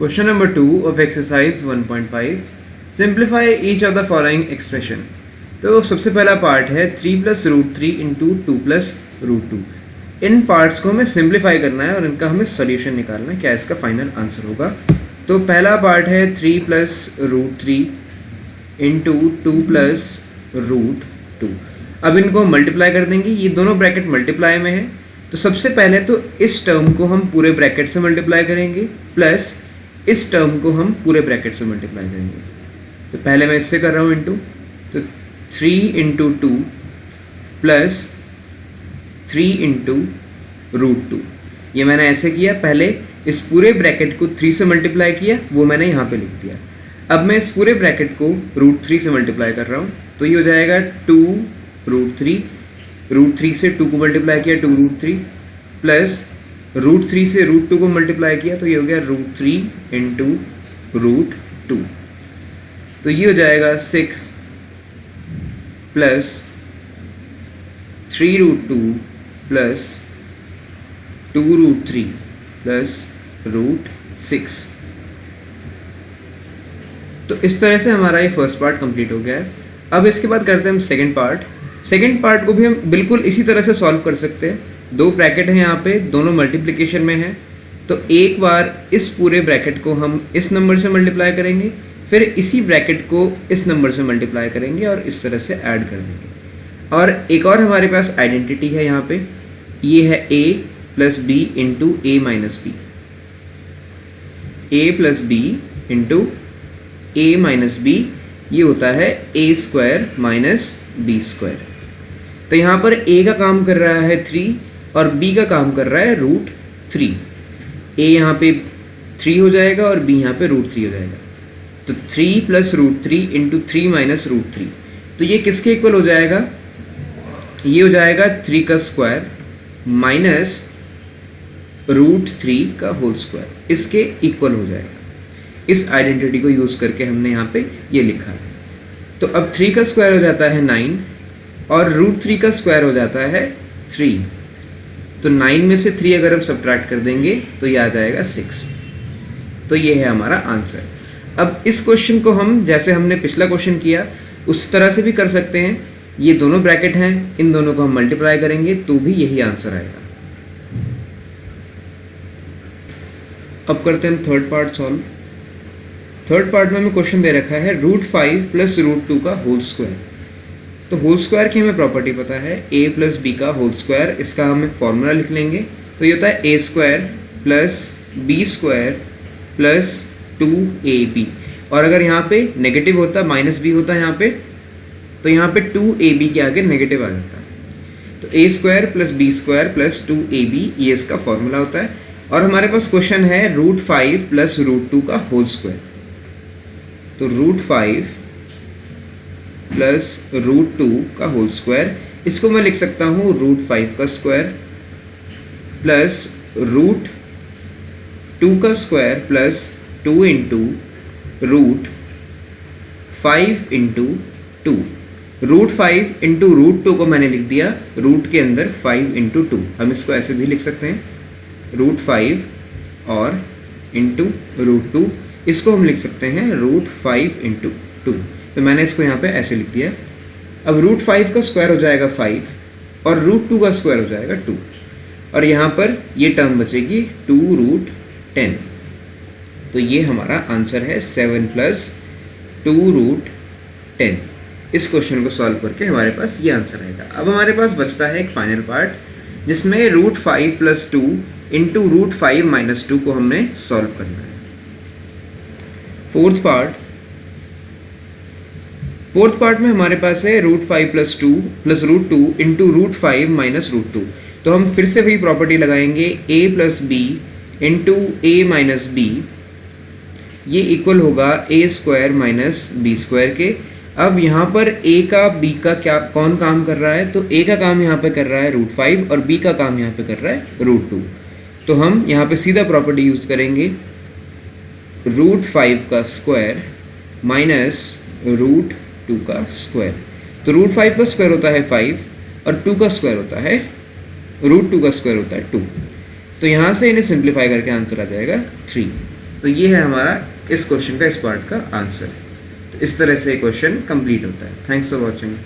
Question number 2 of exercise 1.5. Simplify each of the following expression. तो सबसे पहला part है 3 plus root 3 into 2 plus root 2. इन parts को हमें सिंप्लीफाई करना है और इनका हमें सोल्यूशन निकालना है, क्या इसका फाइनल आंसर होगा. तो पहला पार्ट है 3 plus root 3 into 2 plus root 2. अब इनको मल्टीप्लाई कर देंगे, ये दोनों ब्रैकेट मल्टीप्लाई में है. तो सबसे पहले तो इस टर्म को हम पूरे ब्रैकेट से मल्टीप्लाई करेंगे प्लस इस टर्म को हम पूरे ब्रैकेट से मल्टीप्लाई करेंगे. तो पहले मैं इससे कर रहा हूँ इंटू, तो 3 इंटू 2 प्लस 3 इंटू रूट 2. ये मैंने ऐसे किया, पहले इस पूरे ब्रैकेट को 3 से मल्टीप्लाई किया, वो मैंने यहाँ पे लिख दिया. अब मैं इस पूरे ब्रैकेट को रूट 3 से मल्टीप्लाई कर रहा हूँ, तो ये हो जाएगा 2 रूट 3. रूट 3 से 2 को मल्टीप्लाई किया 2 रूट 3 प्लस रूट 3 से रूट 2 को मल्टीप्लाई किया, तो ये हो गया रूट 3 इंटू रूट 2. तो ये हो जाएगा 6 plus 3 root 2 plus 2 root 3 plus root 6. तो इस तरह से हमारा ये फर्स्ट पार्ट कंप्लीट हो गया है. अब इसके बाद करते हैं हम सेकंड पार्ट. सेकंड पार्ट को भी हम बिल्कुल इसी तरह से सॉल्व कर सकते हैं. दो ब्रैकेट हैं यहाँ पे, दोनों मल्टीप्लिकेशन में हैं. तो एक बार इस पूरे ब्रैकेट को हम इस नंबर से मल्टीप्लाई करेंगे, फिर इसी ब्रैकेट को इस नंबर से मल्टीप्लाई करेंगे और इस तरह से ऐड कर देंगे. और एक और हमारे पास आइडेंटिटी है यहाँ पे, ये है a plus B into A minus B. A plus B into A minus B, ये होता है A square minus B square. तो यहाँ पर a का काम कर रहा है 3 और b का काम कर रहा है रूट 3. a यहाँ पे 3 हो जाएगा और b यहाँ पे रूट 3 हो जाएगा. तो 3 plus root 3 into 3 minus root 3. तो ये किसके इक्वल हो जाएगा? ये हो जाएगा 3 का स्क्वायर माइनस रूट 3 का होल स्क्वायर, इसके इक्वल हो जाएगा. इस आइडेंटिटी को यूज करके हमने यहाँ पे ये लिखा है. तो अब 3 का स्क्वायर हो जाता है 9 और रूट 3 का स्क्वायर हो जाता है 3. तो 9 में से 3 अगर हम सब्ट्रैक्ट कर देंगे तो ये आ जाएगा 6. तो ये है हमारा आंसर. अब इस क्वेश्चन को हम जैसे हमने पिछला क्वेश्चन किया उस तरह से भी कर सकते हैं. ये दोनों ब्रैकेट हैं, इन दोनों को हम मल्टीप्लाई करेंगे तो भी यही आंसर आएगा. अब करते हैं third part solve. Third part में हमें क्वेश्चन दे रखा है रूट 5 प्लस रूट 2 का होल स्क्वायर. तो होल स्क्वायर की हमें प्रॉपर्टी पता है, a प्लस बी का होल स्क्वायर. इसका हम फॉर्मूला लिख लेंगे. तो ये होता है a square plus B square plus 2ab. और अगर यहाँ पे नेगेटिव होता, माइनस बी होता है यहाँ पे, तो यहाँ पे 2ab के आगे नेगेटिव आ जाता है. तो a square plus B square plus 2ab, ये इसका फॉर्मूला होता है. और हमारे पास क्वेश्चन है रूट 5 प्लस रूट 2 का होल स्क्वायर. तो रूट 5 प्लस रूट 2 का होल स्क्वायर, इसको मैं लिख सकता हूँ रूट 5 का स्क्वायर प्लस रूट 2 का square plus 2 into root 5 into 2. Root 5 into root 2 को मैंने लिख दिया रूट के अंदर 5 इंटू 2. हम इसको ऐसे भी लिख सकते हैं, रूट 5 और इंटू रूट 2. इसको हम लिख सकते हैं रूट 5 इंटू 2. तो मैंने इसको यहाँ पे ऐसे लिख दिया. अब रूट 5 का स्क्वायर हो जाएगा 5 और रूट 2 का स्क्वायर हो जाएगा 2. और यहाँ पर ये टर्म बचेगी 2 रूट 10. तो ये हमारा आंसर है 7 प्लस 2 रूट 10. इस क्वेश्चन को सॉल्व करके हमारे पास ये आंसर आएगा. अब हमारे पास बचता है एक फाइनल पार्ट जिसमें root 5 plus 2 into root 5 minus 2 को हमने सॉल्व करना है. फोर्थ पार्ट में हमारे पास है root 5 plus 2 plus root 2 into root 5 minus root 2. तो हम फिर से वही प्रॉपर्टी लगाएंगे, a plus B into A minus B, ये इक्वल होगा a square minus B square के. अब यहाँ पर a का b का क्या कौन काम कर रहा है? तो a का काम यहाँ पे कर रहा है रूट 5 और b का काम यहाँ पे कर रहा है रूट 2. तो हम यहाँ पे सीधा प्रॉपर्टी यूज करेंगे, रूट 5 का स्क्वायर माइनस रूट 2 का स्क्वायर. तो रूट 5 का स्क्वायर होता है 5 और 2 का स्क्वायर होता है रूट 2 का स्क्वायर होता है 2. तो यहाँ से इन्हें सिंप्लीफाई करके आंसर आ जाएगा 3. तो ये है हमारा इस क्वेश्चन का इस पार्ट का आंसर। तो इस तरह से क्वेश्चन कंप्लीट होता है। Thanks for watching.